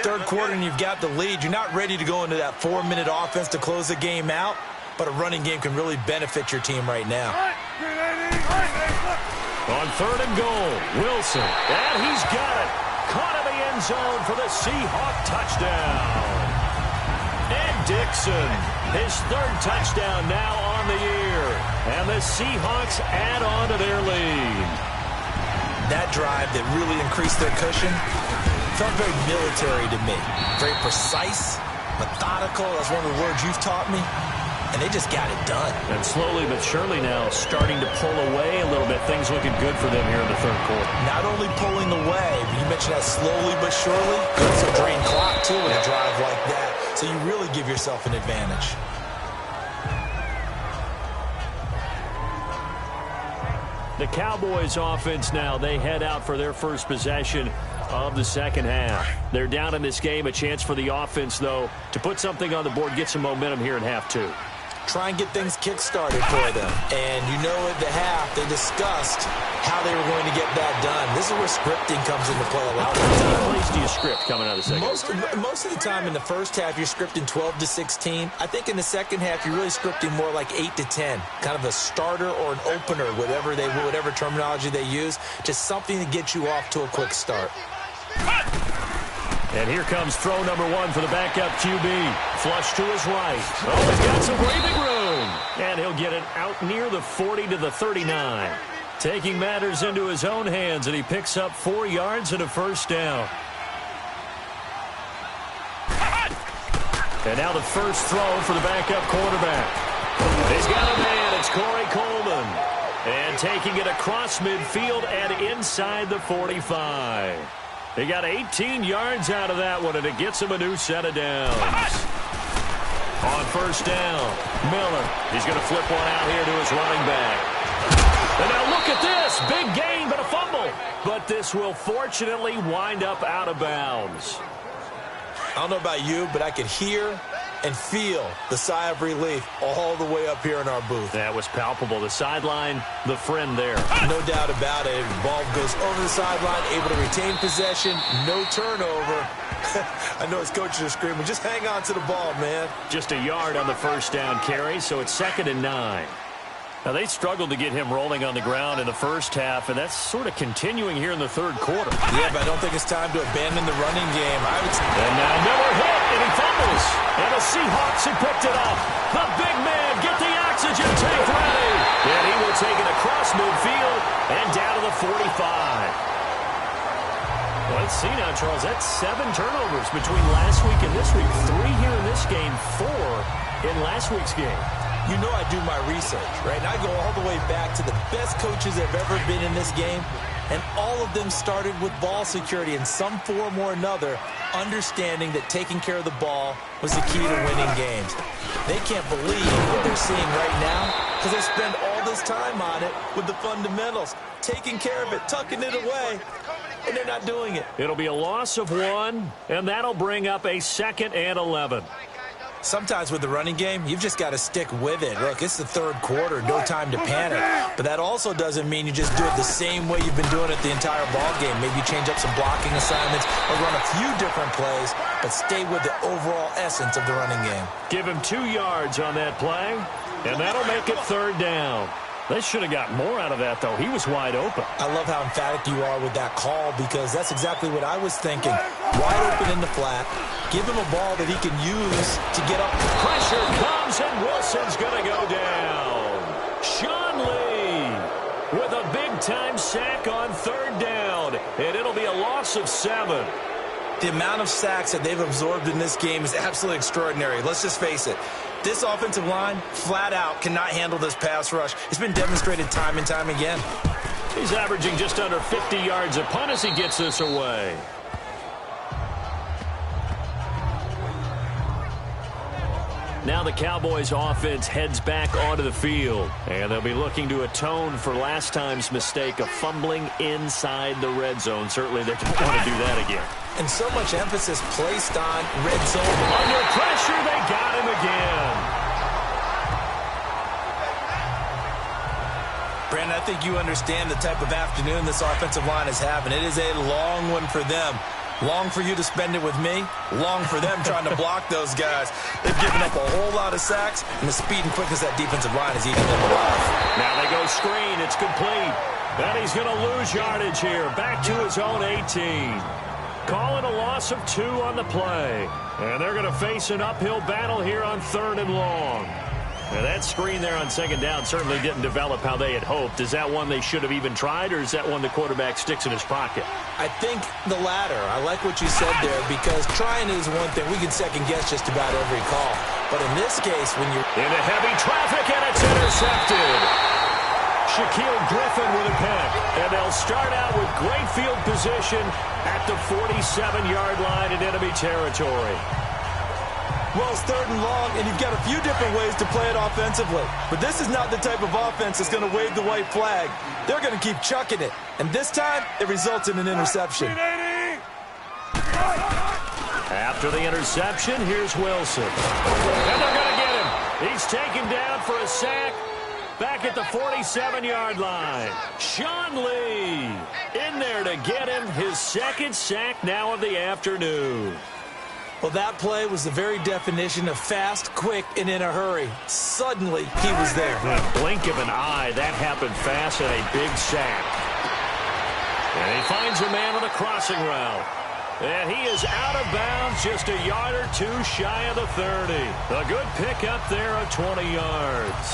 Third quarter and you've got the lead. You're not ready to go into that 4-minute offense to close the game out, but a running game can really benefit your team right now. On 3rd and goal, Wilson. And he's got it. Caught in the end zone for the Seahawk touchdown. Ed Dixon, his 3rd touchdown now on the year. And the Seahawks add on to their lead. That drive that really increased their cushion felt very military to me. Very precise, methodical. That's one of the words you've taught me. And they just got it done. And slowly but surely now starting to pull away a little bit. Things looking good for them here in the 3rd quarter. Not only pulling away, but you mentioned that slowly but surely. You also drain clock, too, with a drive like that. So you really give yourself an advantage. The Cowboys offense now, they head out for their first possession of the 2nd half. They're down in this game. A chance for the offense, though, to put something on the board, get some momentum here in half 2. Try and get things kick-started for them. And you know at the half, they discussed how they were going to get that done. This is where scripting comes into play a lot of the time. How many plays do you script coming out of the second? Most of the time in the first half, you're scripting 12 to 16. I think in the second half, you're really scripting more like 8 to 10. Kind of a starter or an opener, whatever terminology they use. Just something to get you off to a quick start. And here comes throw number 1 for the backup QB. Flush to his right. Oh, he's got some breathing room. And he'll get it out near the 40 to the 39. Taking matters into his own hands, and he picks up 4 yards and a first down. And now the first throw for the backup quarterback. He's got a man. It's Corey Coleman. And taking it across midfield and inside the 45. They got 18 yards out of that one, and it gets him a new set of downs. On first down, Miller. He's going to flip one out here to his running back. And now look at this. Big gain, but a fumble. But this will fortunately wind up out of bounds. I don't know about you, but I could hear and feel the sigh of relief all the way up here in our booth. That was palpable. The sideline, the friend there. No doubt about it. The ball goes over the sideline, able to retain possession, no turnover. I know his coaches are screaming, just hang on to the ball, man. Just a yard on the first down carry, so it's 2nd and 9. Now, they struggled to get him rolling on the ground in the first half, and that's sort of continuing here in the 3rd quarter. Yeah, but I don't think it's time to abandon the running game. And now Miller hit, and he fumbles. And the Seahawks have picked it up. The big man, get the oxygen tank ready. And he will take it across midfield and down to the 45. Well, let's see now, Charles. That's 7 turnovers between last week and this week. 3 here in this game, 4 in last week's game. You know I do my research, right? And I go all the way back to the best coaches that have ever been in this game, and all of them started with ball security in some form or another, understanding that taking care of the ball was the key to winning games. They can't believe what they're seeing right now because they spend all this time on it with the fundamentals, taking care of it, tucking it away, and they're not doing it. It'll be a loss of 1, and that'll bring up a 2nd and 11. Sometimes with the running game, you've just got to stick with it. Look, it's the 3rd quarter, no time to panic. But that also doesn't mean you just do it the same way you've been doing it the entire ball game. Maybe change up some blocking assignments or run a few different plays, but stay with the overall essence of the running game. Give him 2 yards on that play, and that'll make it 3rd down. They should have got more out of that, though. He was wide open. I love how emphatic you are with that call because that's exactly what I was thinking. Wide open in the flat. Give him a ball that he can use to get up. Pressure comes, and Wilson's going to go down. Sean Lee with a big-time sack on 3rd down, and it'll be a loss of 7. The amount of sacks that they've absorbed in this game is absolutely extraordinary. Let's just face it. This offensive line, flat out, cannot handle this pass rush. It's been demonstrated time and time again. He's averaging just under 50 yards a punt as he gets this away. Now the Cowboys offense heads back onto the field, and they'll be looking to atone for last time's mistake of fumbling inside the red zone. Certainly they don't want to do that again. And so much emphasis placed on red zone. Under pressure, they got him again. think you understand the type of afternoon this offensive line is having. It is a long one for them. Long for you to spend it with me. Long for them trying to block those guys. They've given up a whole lot of sacks, and the speed and quickness of that defensive line is eating them alive. Now they go screen. It's complete. And he's going to lose yardage here. Back to his own 18. Calling a loss of 2 on the play. And they're going to face an uphill battle here on 3rd and long. Now that screen there on 2nd down certainly didn't develop how they had hoped. Is that one they should have even tried, or is that one the quarterback sticks in his pocket? I think the latter. I like what you said there, because trying is one thing. We can second-guess just about every call. But in this case, when you're into heavy traffic, and it's intercepted. Shaquille Griffin with a pick. And they'll start out with great field position at the 47-yard line in enemy territory. Well, it's 3rd and long, and you've got a few different ways to play it offensively. But this is not the type of offense that's going to wave the white flag. They're going to keep chucking it. And this time, it results in an interception. After the interception, here's Wilson. And they're going to get him. He's taken down for a sack back at the 47-yard line. Sean Lee in there to get him. His 2nd sack now of the afternoon. Well, that play was the very definition of fast, quick, and in a hurry. Suddenly, he was there. In a blink of an eye, that happened fast and a big sack. And he finds a man on a crossing route. And he is out of bounds, just a yard or 2 shy of the 30. A good pickup there of 20 yards.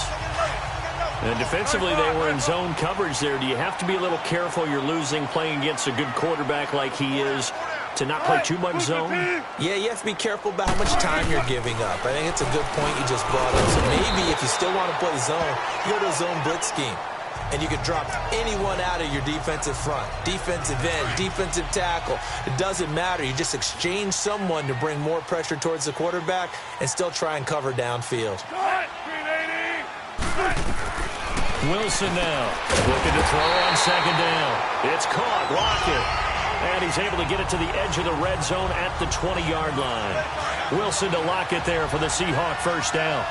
And defensively, they were in zone coverage there. Do you have to be a little careful? You're losing playing against a good quarterback like he is, to not play too much zone? Yeah, you have to be careful about how much time you're giving up. I think it's a good point you just brought up. So maybe if you still want to play zone, you go to a zone blitz scheme. And you can drop anyone out of your defensive front. Defensive end, defensive tackle. It doesn't matter. You just exchange someone to bring more pressure towards the quarterback and still try and cover downfield. Wilson now looking to throw on 2nd down. It's caught. Lockett. And he's able to get it to the edge of the red zone at the 20-yard line. Wilson to Lockett there for the Seahawk 1st down.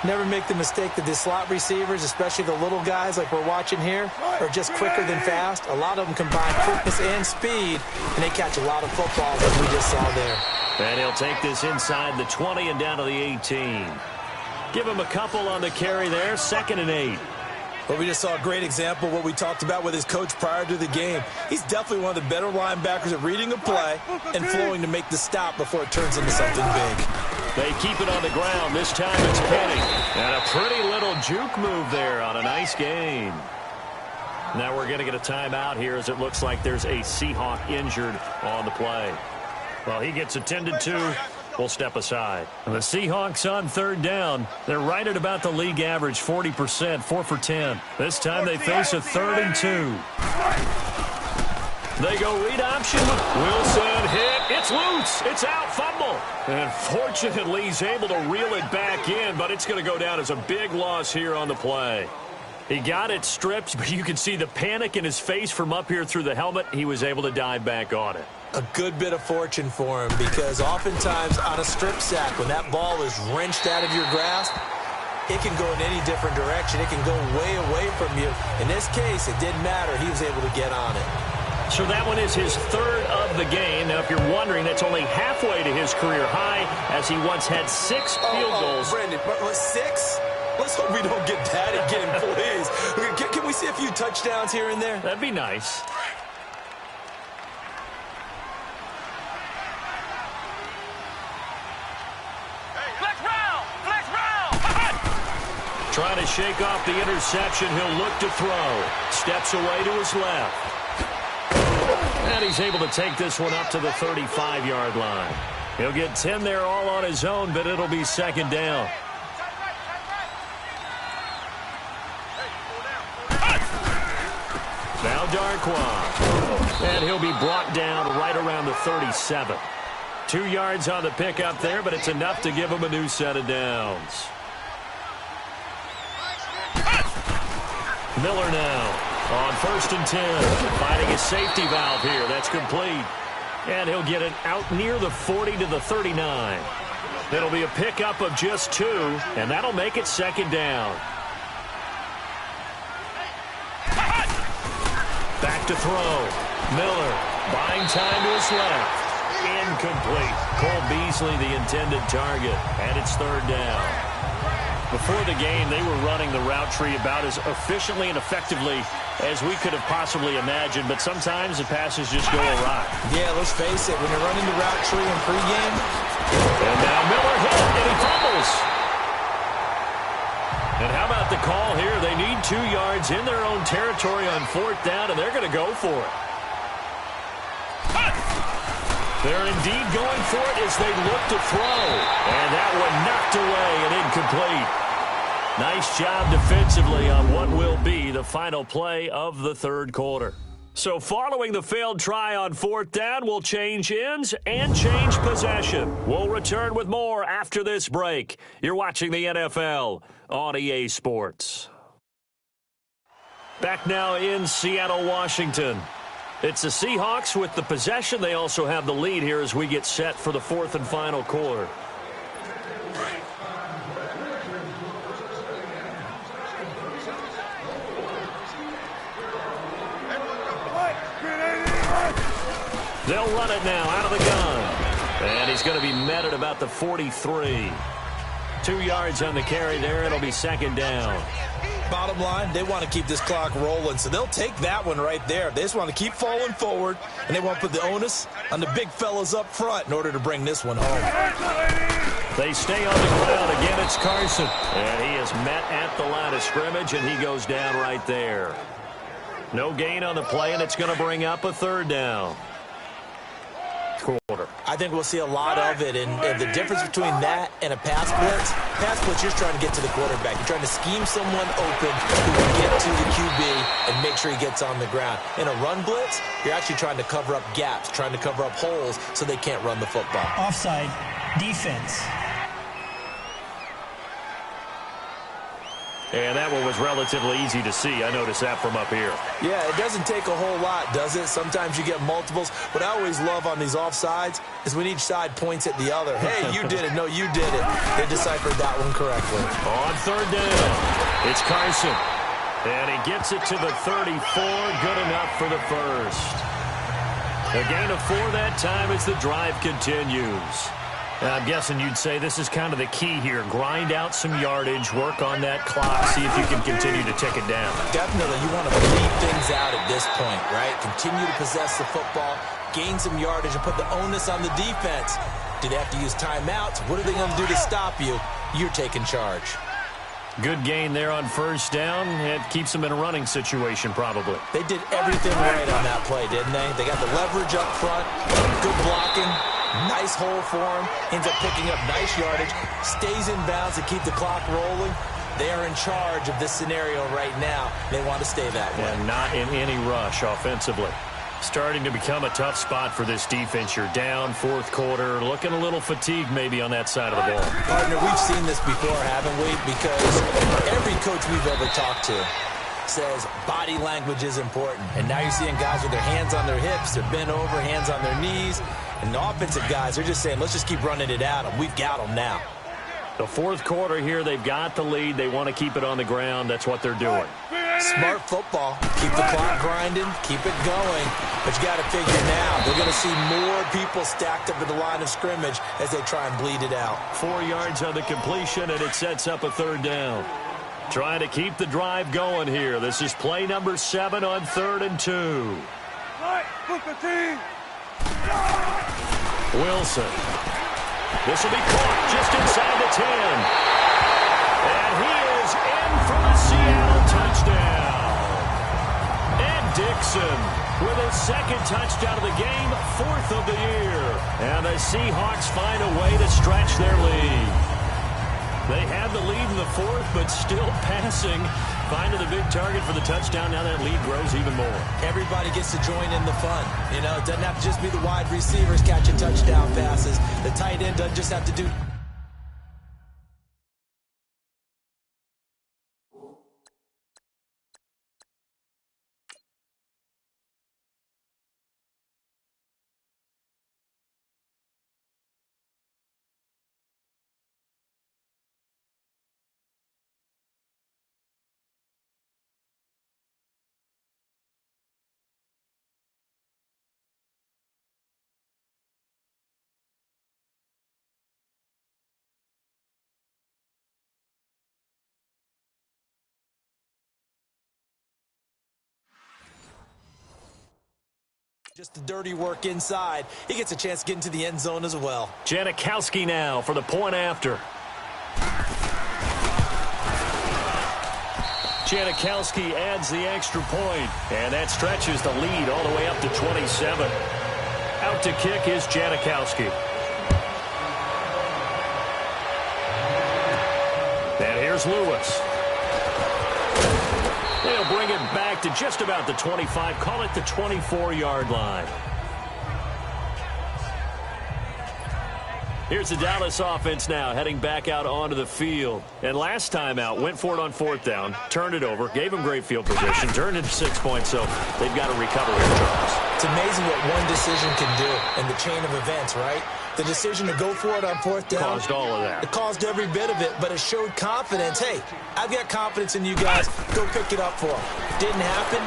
Never make the mistake that the slot receivers, especially the little guys like we're watching here, are just quicker than fast. A lot of them combine quickness and speed, and they catch a lot of footballs as we just saw there. And he'll take this inside the 20 and down to the 18. Give him a couple on the carry there. 2nd and 8. But we just saw a great example of what we talked about with his coach prior to the game. He's definitely one of the better linebackers at reading a play and flowing to make the stop before it turns into something big. They keep it on the ground. This time it's Penny. And a pretty little juke move there on a nice gain. Now we're going to get a timeout here as it looks like there's a Seahawk injured on the play. Well, he gets attended to. We'll step aside. The Seahawks on 3rd down. They're right at about the league average, 40%, 4 for 10. This time they face a 3rd and 2. They go read option. Wilson hit. It's loose. It's out. Fumble. And fortunately, he's able to reel it back in, but it's going to go down as a big loss here on the play. He got it stripped, but you can see the panic in his face from up here through the helmet. He was able to dive back on it. A good bit of fortune for him, because oftentimes on a strip sack, when that ball is wrenched out of your grasp, it can go in any different direction. It can go way away from you. In this case, it didn't matter. He was able to get on it. So that one is his 3rd of the game. Now, if you're wondering, that's only halfway to his career high, as he once had 6 field goals. Brandon, but 6? Let's hope we don't get that again, please. Can we see a few touchdowns here and there? That'd be nice. Trying to shake off the interception. He'll look to throw. Steps away to his left. And he's able to take this one up to the 35-yard line. He'll get 10 there all on his own, but it'll be 2nd down. Now Darquan. And he'll be brought down right around the 37. 2 yards on the pickup there, but it's enough to give him a new set of downs. Miller now on 1st and 10. Finding his safety valve here. That's complete. And he'll get it out near the 40 to the 39. It'll be a pickup of just 2, and that'll make it 2nd down. Back to throw. Miller buying time to his left. Incomplete. Cole Beasley, the intended target, and it's third down. Before the game, they were running the route tree about as efficiently and effectively as we could have possibly imagined, but sometimes the passes just go awry. Yeah, let's face it, when you're running the route tree in pregame. And now Miller hit, and he fumbles. And how about the call here? They need 2 yards in their own territory on fourth down, and they're going to go for it. They're indeed going for it as they look to throw. And that one knocked away and incomplete. Nice job defensively on what will be the final play of the third quarter. So following the failed try on fourth down, we'll change ends and change possession. We'll return with more after this break. You're watching the NFL on EA Sports. Back now in Seattle, Washington. It's the Seahawks with the possession. They also have the lead here as we get set for the fourth and final quarter. They'll run it now out of the gun. And he's going to be met at about the 43. 2 yards on the carry there. It'll be second down. Bottom line, they want to keep this clock rolling, so they'll take that one right there. They just want to keep falling forward, and they want to put the onus on the big fellas up front in order to bring this one home. They stay on the ground. Again, it's Carson. And he is met at the line of scrimmage, and he goes down right there. No gain on the play, and it's going to bring up a third down. Quarter. I think we'll see a lot of it, and the difference between that and a pass blitz, you're trying to get to the quarterback. You're trying to scheme someone open who can get to the QB and make sure he gets on the ground. In a run blitz, you're actually trying to cover up gaps, trying to cover up holes so they can't run the football. Offside defense. And that one was relatively easy to see. I noticed that from up here. Yeah, it doesn't take a whole lot, does it? Sometimes you get multiples. What I always love on these offsides is when each side points at the other. Hey, you did it. No, you did it. They deciphered that one correctly. On third down, it's Carson. And he gets it to the 34. Good enough for the first. A gain of 4 that time as the drive continues. I'm guessing you'd say this is kind of the key here. Grind out some yardage, work on that clock, see if you can continue to tick it down. Definitely. You want to bleed things out at this point, right? Continue to possess the football, gain some yardage, and put the onus on the defense. Do they have to use timeouts? What are they going to do to stop you? You're taking charge. Good gain there on first down. It keeps them in a running situation, probably. They did everything right on that play, didn't they? They got the leverage up front, good blocking. Nice hole for him. Ends up picking up nice yardage. Stays in bounds to keep the clock rolling. They are in charge of this scenario right now. They want to stay that way. And not in any rush offensively. Starting to become a tough spot for this defense. You're down fourth quarter. Looking a little fatigued maybe on that side of the ball. Partner, we've seen this before, haven't we? Because every coach we've ever talked to says body language is important. And now you're seeing guys with their hands on their hips, they're bent over, hands on their knees. And the offensive guys, they're just saying, let's just keep running it at them. We've got them now. The fourth quarter here, they've got the lead. They want to keep it on the ground. That's what they're doing. Smart football. Keep the clock grinding. Keep it going. But you got to figure now, they're going to see more people stacked up at the line of scrimmage as they try and bleed it out. 4 yards on the completion, and it sets up a third down. Trying to keep the drive going here. This is play number 7 on 3rd and 2. Wilson. This will be caught just inside the 10. And he is in for the Seattle touchdown. And Dixon with his second touchdown of the game, 4th of the year. And the Seahawks find a way to stretch their lead. They have the lead in the 4th, but still passing. Finding the big target for the touchdown. Now that lead grows even more. Everybody gets to join in the fun. You know, it doesn't have to just be the wide receivers catching touchdown passes. The tight end doesn't just have to do Just the dirty work inside. He gets a chance to get into the end zone as well. Janikowski now for the point after. Janikowski adds the extra point, and that stretches the lead all the way up to 27. Out to kick is Janikowski. And here's Lewis. They'll bring it back to just about the 25. Call it the 24-yard line. Here's the Dallas offense now heading back out onto the field. And last time out, went for it on fourth down, turned it over, gave them great field position, turned it to 6 points, so they've got to recover here, Charles. It's amazing what one decision can do in the chain of events, right? The decision to go for it on fourth down. Caused all of that. It caused every bit of it, but it showed confidence. Hey, I've got confidence in you guys. Go pick it up for them. Didn't happen.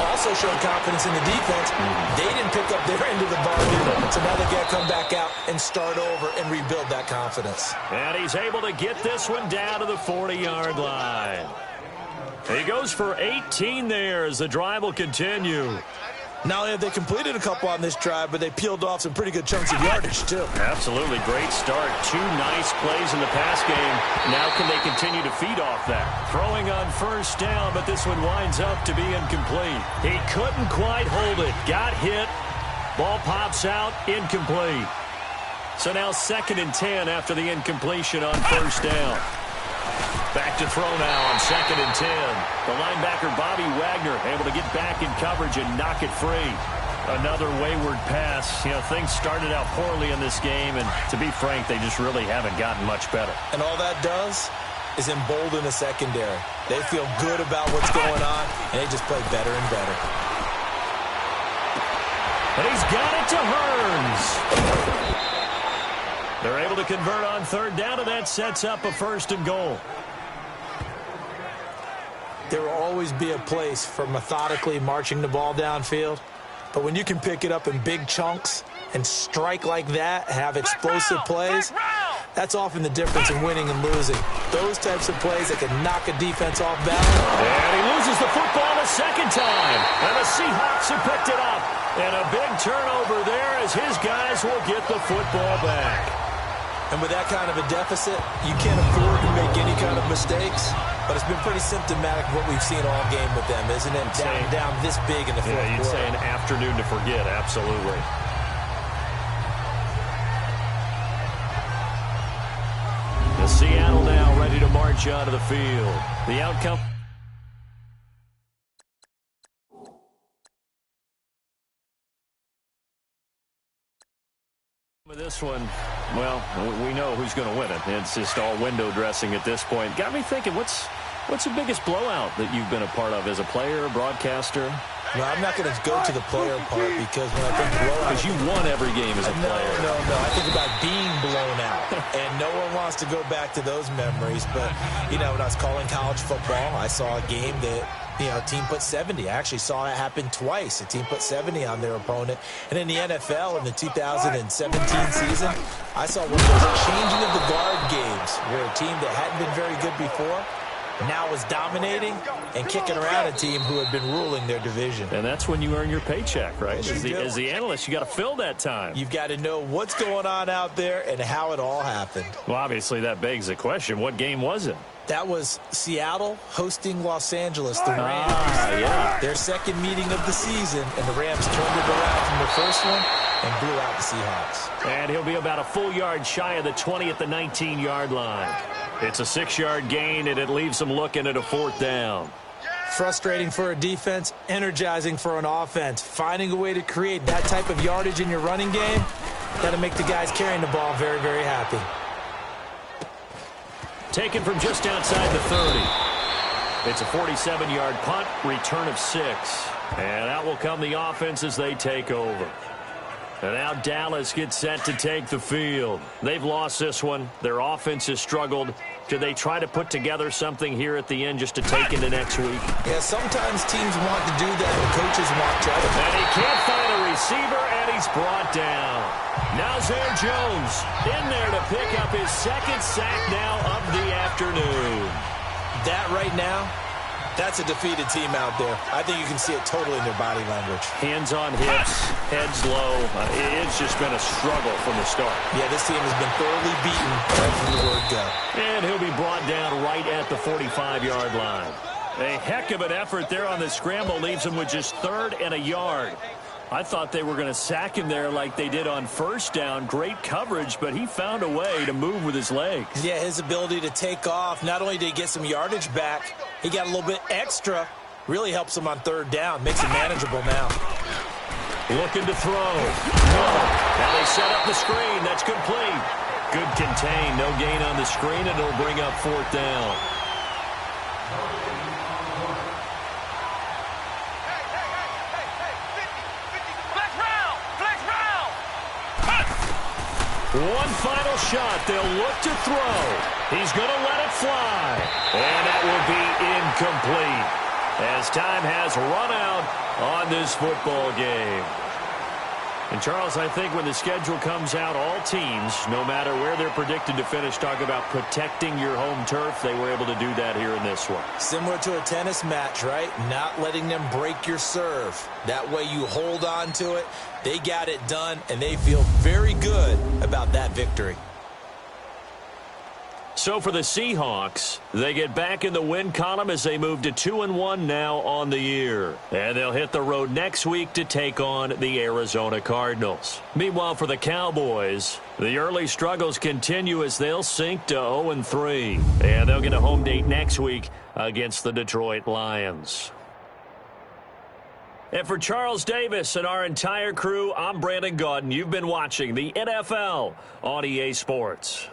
Also showed confidence in the defense. They didn't pick up their end of the bargain, so now they've got to come back out and start over and rebuild that confidence. And he's able to get this one down to the 40-yard line. He goes for 18 there as the drive will continue. Not only have they completed a couple on this drive, but they peeled off some pretty good chunks of yardage, too. Absolutely. Great start. 2 nice plays in the pass game. Now can they continue to feed off that? Throwing on first down, but this one winds up to be incomplete. He couldn't quite hold it. Got hit. Ball pops out. Incomplete. So now 2nd and 10 after the incompletion on first down. Back to throw now on 2nd and 10. The linebacker, Bobby Wagner, able to get back in coverage and knock it free. Another wayward pass. You know, things started out poorly in this game, and to be frank, they just really haven't gotten much better. And all that does is embolden the secondary. They feel good about what's going on, and they just play better and better. And he's got it to Hearns. They're able to convert on third down, and that sets up a 1st and goal. There will always be a place for methodically marching the ball downfield. But when you can pick it up in big chunks and strike like that, have explosive plays, that's often the difference in winning and losing. Those types of plays that can knock a defense off balance. And he loses the football a second time. And the Seahawks have picked it up. And a big turnover there as his guys will get the football back. And with that kind of a deficit, you can't afford to make any kind of mistakes. But it's been pretty symptomatic of what we've seen all game with them, isn't it? Down this big in the fourth quarter. You'd say an afternoon to forget, absolutely. The Seattle now ready to march onto the field. The outcome. With this one, well, we know who's going to win it. It's just all window dressing at this point. Got me thinking, what's the biggest blowout that you've been a part of as a player, broadcaster? No, I'm not going to go to the player part because when I think blowout... Because you won every game as a player. No. I think about being blown out. And no one wants to go back to those memories. But, you know, when I was calling college football, I saw a game that, you know, a team put 70. I actually saw it happen twice. A team put 70 on their opponent. And in the NFL, in the 2017 season, I saw one of those changing of the guard games where a team that hadn't been very good before now was dominating and kicking around a team who had been ruling their division. And that's when you earn your paycheck, right? Yes, as the analyst, you got to fill that time. You've got to know what's going on out there and how it all happened. Well, obviously, that begs the question, what game was it? That was Seattle hosting Los Angeles, the Rams. Yeah. Their second meeting of the season, and the Rams turned it around from the first one and blew out the Seahawks. And he'll be about a full yard shy of the 20 at the 19-yard line. It's a 6-yard gain, and it leaves them looking at a 4th down. Frustrating for a defense, energizing for an offense. Finding a way to create that type of yardage in your running game, that'll make the guys carrying the ball very, very happy. Taken from just outside the 30. It's a 47-yard punt, return of 6. And out will come the offense as they take over. And now Dallas gets set to take the field. They've lost this one. Their offense has struggled. Do they try to put together something here at the end just to take into next week? Yeah, sometimes teams want to do that, and coaches want to. And he can't find a receiver, and he's brought down. Nazir Jones in there to pick up his 2nd sack now of the afternoon. That right now That's a defeated team out there. I think you can see it totally in their body language. Hands on hips, heads low. It's just been a struggle from the start. Yeah, this team has been thoroughly beaten right from the word go. And he'll be brought down right at the 45-yard line. A heck of an effort there on the scramble leaves him with just 3rd and a yard. I thought they were going to sack him there like they did on 1st down. Great coverage, but he found a way to move with his legs. Yeah, his ability to take off, not only did he get some yardage back, he got a little bit extra. Really helps him on 3rd down. Makes it manageable now. Looking to throw. No. Now they set up the screen. That's complete. Good contain. No gain on the screen, and it'll bring up 4th down. One final shot. They'll look to throw. He's going to let it fly. And that will be incomplete as time has run out on this football game. And, Charles, I think when the schedule comes out, all teams, no matter where they're predicted to finish, talk about protecting your home turf. They were able to do that here in this one. Similar to a tennis match, right? Not letting them break your serve. That way you hold on to it. They got it done, and they feel very good about that victory. So for the Seahawks, they get back in the win column as they move to 2-1 now on the year. And they'll hit the road next week to take on the Arizona Cardinals. Meanwhile, for the Cowboys, the early struggles continue as they'll sink to 0-3. And they'll get a home date next week against the Detroit Lions. And for Charles Davis and our entire crew, I'm Brandon Gaudin. You've been watching the NFL on EA Sports.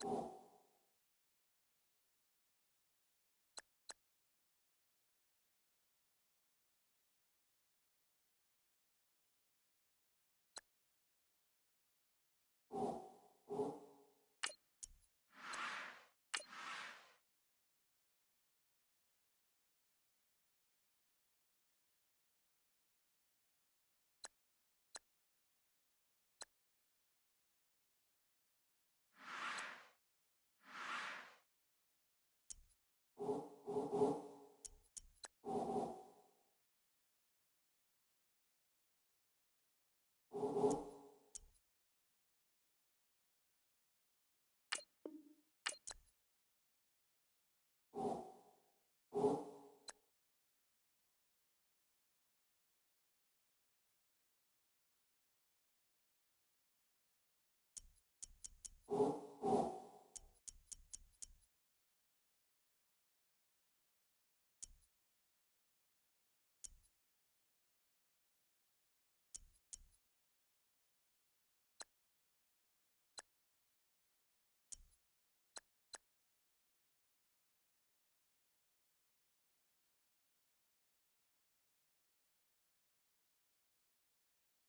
You